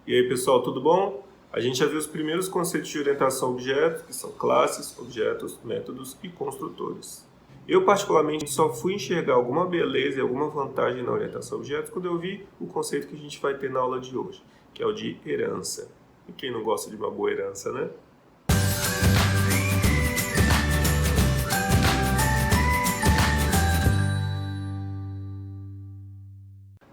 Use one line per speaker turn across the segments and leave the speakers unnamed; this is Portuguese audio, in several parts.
E aí, pessoal, tudo bom? A gente já viu os primeiros conceitos de orientação a objetos, que são classes, objetos, métodos e construtores. Eu, particularmente, só fui enxergar alguma beleza e alguma vantagem na orientação a objetos quando eu vi o conceito que a gente vai ter na aula de hoje, que é o de herança. E quem não gosta de uma boa herança, né?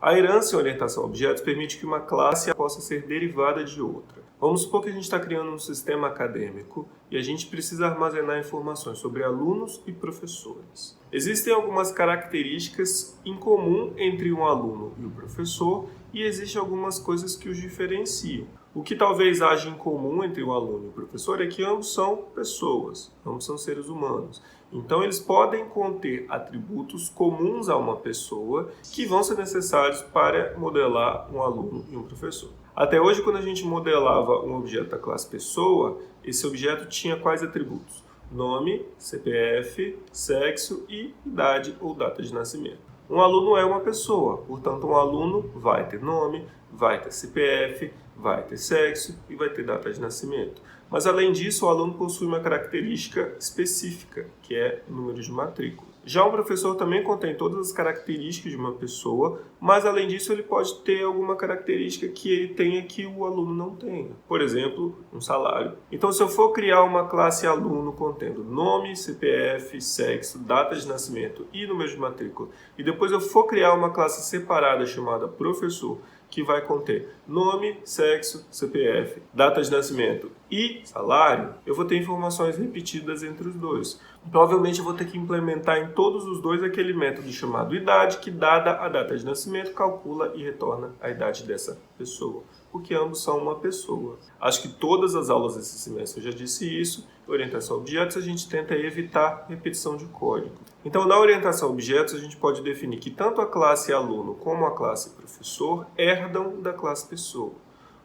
A herança em orientação a objetos permite que uma classe possa ser derivada de outra. Vamos supor que a gente está criando um sistema acadêmico e a gente precisa armazenar informações sobre alunos e professores. Existem algumas características em comum entre um aluno e o professor e existem algumas coisas que os diferenciam. O que talvez haja em comum entre o aluno e o professor é que ambos são pessoas, ambos são seres humanos. Então, eles podem conter atributos comuns a uma pessoa que vão ser necessários para modelar um aluno e um professor. Até hoje, quando a gente modelava um objeto da classe pessoa, esse objeto tinha quais atributos? Nome, CPF, sexo e idade ou data de nascimento. Um aluno é uma pessoa, portanto, um aluno vai ter nome, vai ter CPF, vai ter sexo e vai ter data de nascimento. Mas, além disso, o aluno possui uma característica específica, que é o número de matrícula. Já um professor também contém todas as características de uma pessoa, mas, além disso, ele pode ter alguma característica que ele tenha que o aluno não tenha. Por exemplo, um salário. Então, se eu for criar uma classe aluno contendo nome, CPF, sexo, data de nascimento e número de matrícula, e depois eu for criar uma classe separada chamada professor, que vai conter nome, sexo, CPF, data de nascimento e salário, eu vou ter informações repetidas entre os dois. Provavelmente eu vou ter que implementar em todos os dois aquele método chamado idade, que dada a data de nascimento, calcula e retorna a idade dessa pessoa, porque ambos são uma pessoa. Acho que todas as aulas desse semestre eu já disse isso. Orientação a objetos, a gente tenta evitar repetição de código. Então, na orientação a objetos, a gente pode definir que tanto a classe aluno como a classe professor herdam da classe pessoa.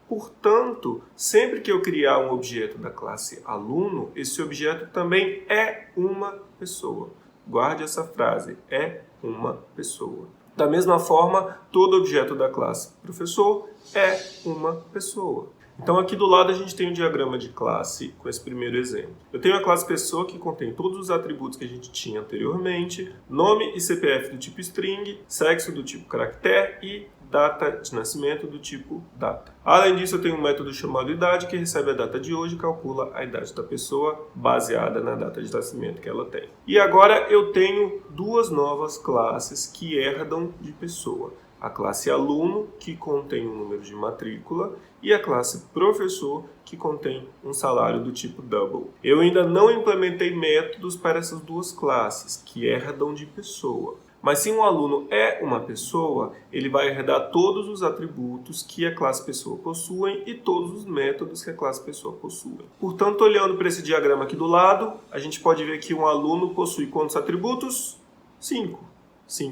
Portanto, sempre que eu criar um objeto da classe aluno, esse objeto também é uma pessoa. Guarde essa frase, é uma pessoa. Da mesma forma, todo objeto da classe professor é uma pessoa. Então, aqui do lado a gente tem o diagrama de classe com esse primeiro exemplo. Eu tenho a classe pessoa que contém todos os atributos que a gente tinha anteriormente, nome e CPF do tipo string, sexo do tipo caractere e data de nascimento do tipo data. Além disso, eu tenho um método chamado idade que recebe a data de hoje e calcula a idade da pessoa baseada na data de nascimento que ela tem. E agora eu tenho duas novas classes que herdam de pessoa. A classe aluno, que contém um número de matrícula, e a classe professor, que contém um salário do tipo double. Eu ainda não implementei métodos para essas duas classes, que herdam de pessoa. Mas se um aluno é uma pessoa, ele vai herdar todos os atributos que a classe pessoa possui e todos os métodos que a classe pessoa possui. Portanto, olhando para esse diagrama aqui do lado, a gente pode ver que um aluno possui quantos atributos? 5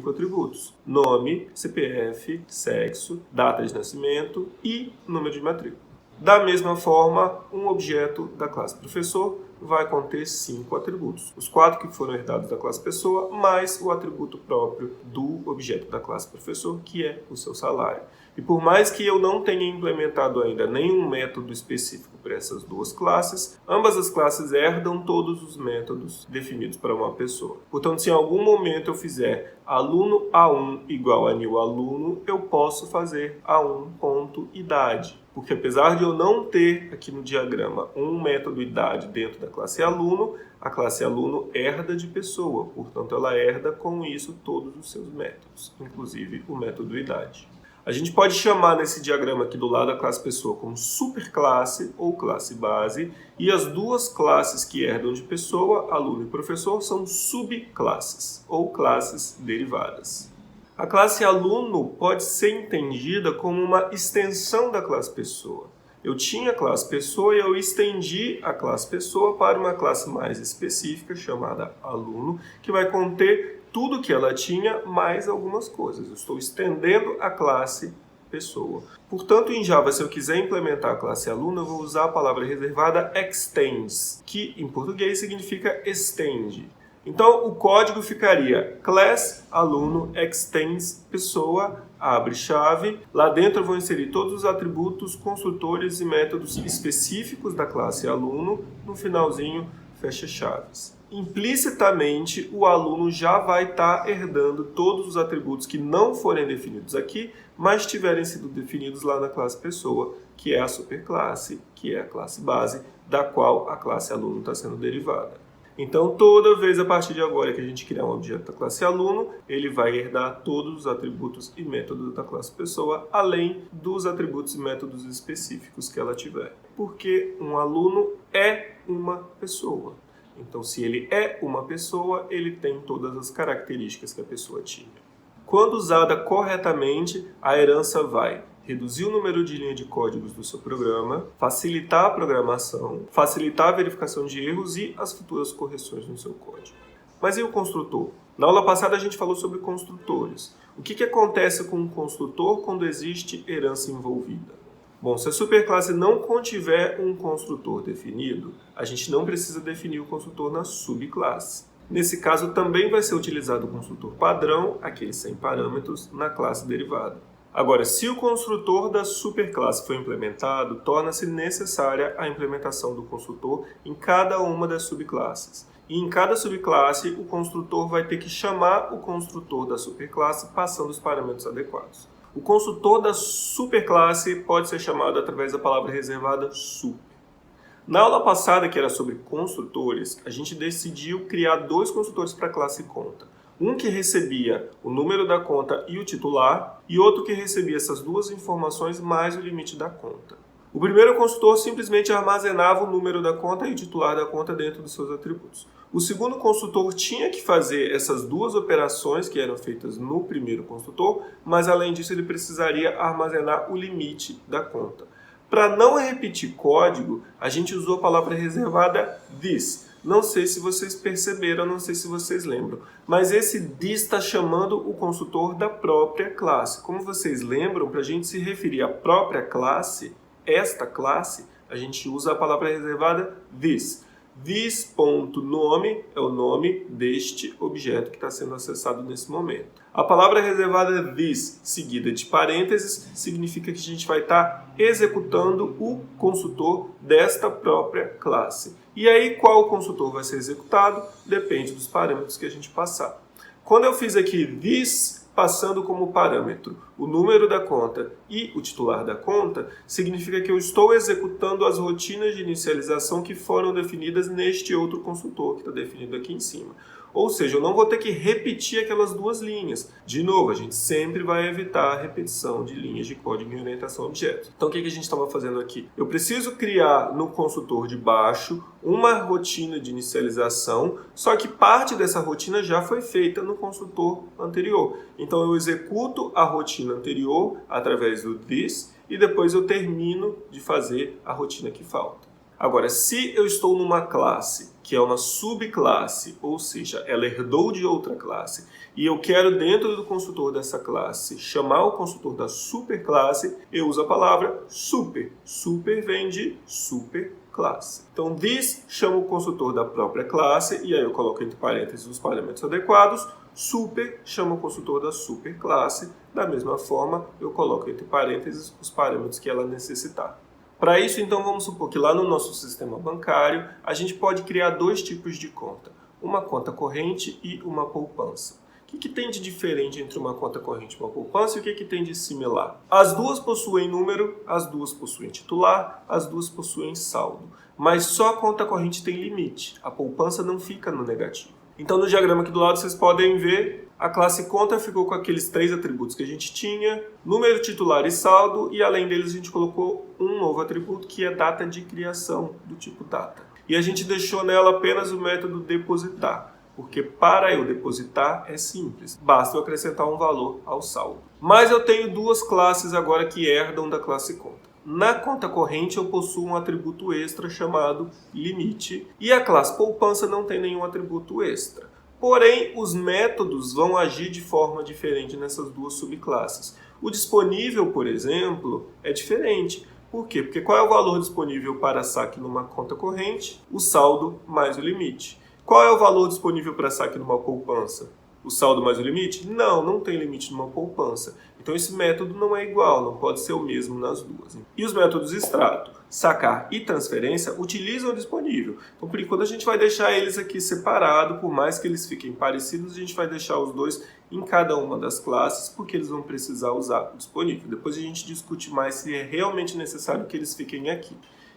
atributos: nome, CPF, sexo, data de nascimento e número de matrícula. Da mesma forma, um objeto da classe professor vai conter 5 atributos. Os 4 que foram herdados da classe pessoa, mais o atributo próprio do objeto da classe professor, que é o seu salário. E por mais que eu não tenha implementado ainda nenhum método específico para essas duas classes, ambas as classes herdam todos os métodos definidos para uma pessoa. Portanto, se em algum momento eu fizer aluno A1 igual a new aluno, eu posso fazer A1.idade. Porque apesar de eu não ter aqui no diagrama um método idade dentro da classe aluno, a classe aluno herda de pessoa. Portanto, ela herda com isso todos os seus métodos, inclusive o método idade. A gente pode chamar nesse diagrama aqui do lado a classe pessoa como superclasse ou classe base, e as duas classes que herdam de pessoa, aluno e professor, são subclasses ou classes derivadas. A classe aluno pode ser entendida como uma extensão da classe pessoa. Eu tinha a classe pessoa e eu estendi a classe pessoa para uma classe mais específica chamada aluno, que vai conter tudo que ela tinha mais algumas coisas. Eu estou estendendo a classe pessoa. Portanto, em Java, se eu quiser implementar a classe aluno, eu vou usar a palavra reservada extends, que em português significa estende. Então, o código ficaria class aluno extends pessoa, abre chave. Lá dentro eu vou inserir todos os atributos, construtores e métodos específicos da classe aluno. No finalzinho, fecha chaves. Implicitamente, o aluno já vai estar herdando todos os atributos que não forem definidos aqui, mas tiverem sido definidos lá na classe pessoa, que é a superclasse, que é a classe base, da qual a classe aluno está sendo derivada. Então, toda vez a partir de agora que a gente criar um objeto da classe aluno, ele vai herdar todos os atributos e métodos da classe pessoa, além dos atributos e métodos específicos que ela tiver. Porque um aluno é uma pessoa. Então, se ele é uma pessoa, ele tem todas as características que a pessoa tinha. Quando usada corretamente, a herança vai reduzir o número de linhas de códigos do seu programa, facilitar a programação, facilitar a verificação de erros e as futuras correções no seu código. Mas e o construtor? Na aula passada a gente falou sobre construtores. O que acontece com um construtor quando existe herança envolvida? Bom, se a superclasse não contiver um construtor definido, a gente não precisa definir o construtor na subclasse. Nesse caso, também vai ser utilizado o construtor padrão, aquele sem parâmetros, na classe derivada. Agora, se o construtor da superclasse for implementado, torna-se necessária a implementação do construtor em cada uma das subclasses. E em cada subclasse, o construtor vai ter que chamar o construtor da superclasse passando os parâmetros adequados. O construtor da superclasse pode ser chamado através da palavra reservada super. Na aula passada, que era sobre construtores, a gente decidiu criar dois construtores para a classe conta. Um que recebia o número da conta e o titular, e outro que recebia essas duas informações mais o limite da conta. O primeiro construtor simplesmente armazenava o número da conta e o titular da conta dentro dos seus atributos. O segundo construtor tinha que fazer essas duas operações que eram feitas no primeiro construtor, mas além disso ele precisaria armazenar o limite da conta. Para não repetir código, a gente usou a palavra reservada this. Não sei se vocês perceberam, não sei se vocês lembram, mas esse this está chamando o construtor da própria classe. Como vocês lembram, para a gente se referir à própria classe, esta classe, a gente usa a palavra reservada this. This.nome é o nome deste objeto que está sendo acessado nesse momento. A palavra reservada this, seguida de parênteses, significa que a gente vai estar executando o construtor desta própria classe. E aí, qual construtor vai ser executado? Depende dos parâmetros que a gente passar. Quando eu fiz aqui this, passando como parâmetro o número da conta e o titular da conta, significa que eu estou executando as rotinas de inicialização que foram definidas neste outro construtor que está definido aqui em cima. Ou seja, eu não vou ter que repetir aquelas duas linhas. De novo, a gente sempre vai evitar a repetição de linhas de código em orientação a objetos. Então, o que a gente estava fazendo aqui? Eu preciso criar no construtor de baixo uma rotina de inicialização, só que parte dessa rotina já foi feita no construtor anterior. Então, eu executo a rotina anterior através do this e depois eu termino de fazer a rotina que falta. Agora, se eu estou numa classe que é uma subclasse, ou seja, ela herdou de outra classe, e eu quero dentro do construtor dessa classe chamar o construtor da superclasse, eu uso a palavra super. Super vem de superclasse. Então, this chama o construtor da própria classe, e aí eu coloco entre parênteses os parâmetros adequados. Super chama o construtor da superclasse. Da mesma forma, eu coloco entre parênteses os parâmetros que ela necessitar. Para isso, então, vamos supor que lá no nosso sistema bancário, a gente pode criar dois tipos de conta. Uma conta corrente e uma poupança. O que tem de diferente entre uma conta corrente e uma poupança e o que tem de similar? As duas possuem número, as duas possuem titular, as duas possuem saldo. Mas só a conta corrente tem limite. A poupança não fica no negativo. Então, no diagrama aqui do lado, vocês podem ver a classe conta ficou com aqueles três atributos que a gente tinha, número, titular e saldo, e além deles a gente colocou um novo atributo que é data de criação, do tipo data. E a gente deixou nela apenas o método depositar, porque para eu depositar é simples, basta eu acrescentar um valor ao saldo. Mas eu tenho duas classes agora que herdam da classe conta. Na conta corrente eu possuo um atributo extra chamado limite, e a classe poupança não tem nenhum atributo extra. Porém, os métodos vão agir de forma diferente nessas duas subclasses. O disponível, por exemplo, é diferente. Por quê? Porque qual é o valor disponível para saque numa conta corrente? O saldo mais o limite. Qual é o valor disponível para saque numa poupança? O saldo mais o limite? Não, não tem limite numa poupança. Então esse método não é igual, não pode ser o mesmo nas duas. E os métodos extrato, sacar e transferência utilizam o disponível. Então por enquanto a gente vai deixar eles aqui separados, por mais que eles fiquem parecidos, a gente vai deixar os dois em cada uma das classes, porque eles vão precisar usar o disponível. Depois a gente discute mais se é realmente necessário que eles fiquem aqui.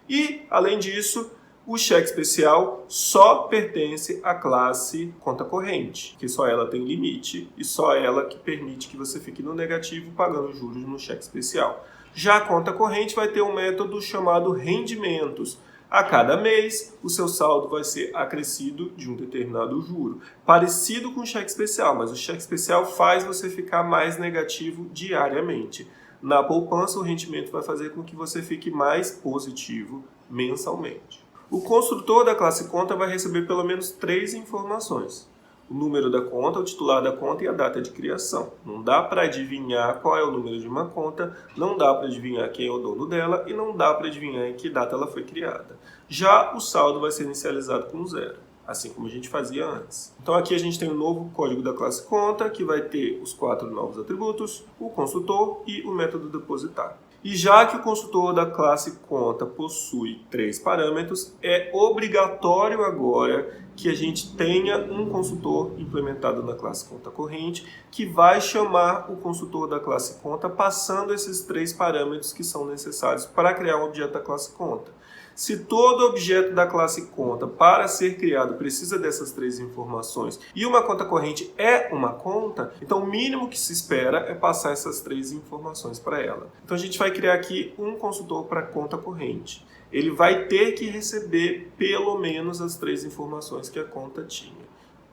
E, além disso, o cheque especial só pertence à classe conta corrente, que só ela tem limite e só ela que permite que você fique no negativo pagando juros no cheque especial. Já a conta corrente vai ter um método chamado rendimentos. A cada mês, o seu saldo vai ser acrescido de um determinado juro. Parecido com o cheque especial, mas o cheque especial faz você ficar mais negativo diariamente. Na poupança, o rendimento vai fazer com que você fique mais positivo mensalmente. O construtor da classe conta vai receber pelo menos 3 informações. O número da conta, o titular da conta e a data de criação. Não dá para adivinhar qual é o número de uma conta, não dá para adivinhar quem é o dono dela e não dá para adivinhar em que data ela foi criada. Já o saldo vai ser inicializado com 0, assim como a gente fazia antes. Então aqui a gente tem o novo código da classe conta, que vai ter os 4 novos atributos, o construtor e o método depositar. E já que o construtor da classe conta possui 3 parâmetros, é obrigatório agora que a gente tenha um construtor implementado na classe conta corrente, que vai chamar o construtor da classe conta passando esses 3 parâmetros que são necessários para criar um objeto da classe conta. Se todo objeto da classe conta, para ser criado, precisa dessas 3 informações e uma conta corrente é uma conta, então o mínimo que se espera é passar essas 3 informações para ela. Então a gente vai criar aqui um construtor para conta corrente. Ele vai ter que receber pelo menos as 3 informações que a conta tinha.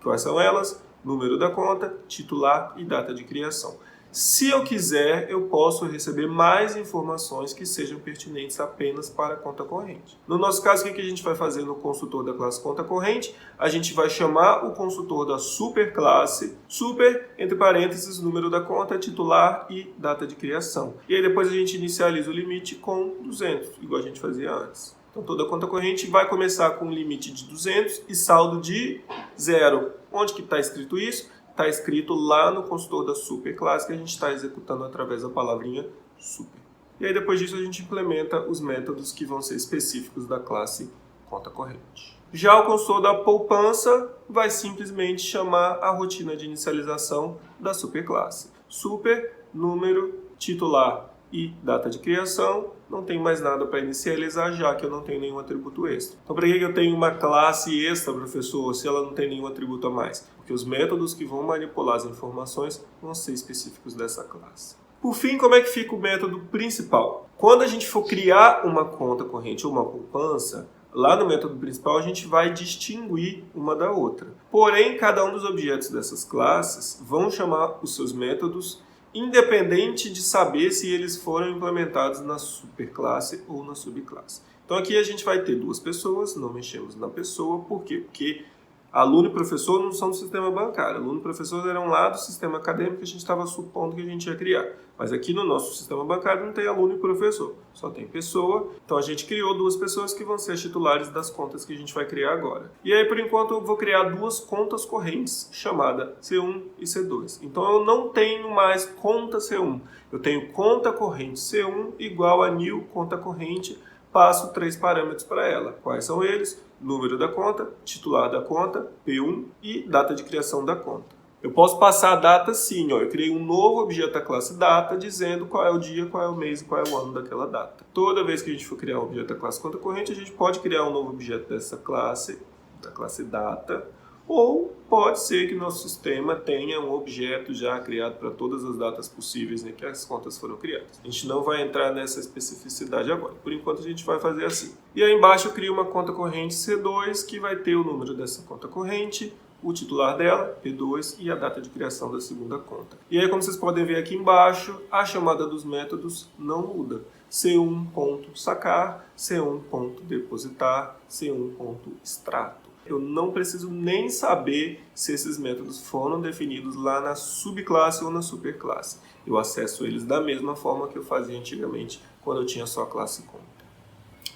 Quais são elas? Número da conta, titular e data de criação. Se eu quiser, eu posso receber mais informações que sejam pertinentes apenas para a conta corrente. No nosso caso, o que a gente vai fazer no construtor da classe conta corrente? A gente vai chamar o construtor da superclasse, super, entre parênteses, número da conta, titular e data de criação. E aí depois a gente inicializa o limite com 200, igual a gente fazia antes. Então toda conta corrente vai começar com um limite de 200 e saldo de 0. Onde que está escrito isso? Está escrito lá no construtor da superclasse que a gente está executando através da palavrinha super. E aí depois disso a gente implementa os métodos que vão ser específicos da classe conta corrente. Já o construtor da poupança vai simplesmente chamar a rotina de inicialização da superclasse. Super, número, titular e data de criação. Não tem mais nada para inicializar, já que eu não tenho nenhum atributo extra. Então, para que eu tenho uma classe extra, professor, se ela não tem nenhum atributo a mais? Porque os métodos que vão manipular as informações vão ser específicos dessa classe. Por fim, como é que fica o método principal? Quando a gente for criar uma conta corrente ou uma poupança, lá no método principal a gente vai distinguir uma da outra. Porém, cada um dos objetos dessas classes vão chamar os seus métodos independente de saber se eles foram implementados na superclasse ou na subclasse. Então aqui a gente vai ter 2 pessoas, não mexemos na pessoa, por quê? Porque aluno e professor não são do sistema bancário, aluno e professor eram lá do sistema acadêmico que a gente estava supondo que a gente ia criar. Mas aqui no nosso sistema bancário não tem aluno e professor, só tem pessoa. Então a gente criou 2 pessoas que vão ser as titulares das contas que a gente vai criar agora. E aí por enquanto eu vou criar 2 contas correntes, chamada C1 e C2. Então eu não tenho mais conta C1, eu tenho conta corrente C1 igual a new conta corrente, passo 3 parâmetros para ela. Quais são eles? Número da conta, titular da conta, P1 e data de criação da conta. Eu posso passar a data sim, ó. Eu criei um novo objeto da classe data dizendo qual é o dia, qual é o mês e qual é o ano daquela data. Toda vez que a gente for criar um objeto da classe conta corrente, a gente pode criar um novo objeto dessa classe, da classe data, ou pode ser que nosso sistema tenha um objeto já criado para todas as datas possíveis em que as contas foram criadas. A gente não vai entrar nessa especificidade agora. Por enquanto a gente vai fazer assim. E aí embaixo eu crio uma conta corrente C2 que vai ter o número dessa conta corrente, o titular dela, P2, e a data de criação da segunda conta. E aí, como vocês podem ver aqui embaixo, a chamada dos métodos não muda. C1.sacar, C1.depositar, C1.extrato. Eu não preciso nem saber se esses métodos foram definidos lá na subclasse ou na superclasse. Eu acesso eles da mesma forma que eu fazia antigamente, quando eu tinha só a classe conta.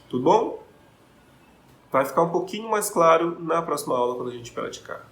Tudo bom? Vai ficar um pouquinho mais claro na próxima aula quando a gente praticar.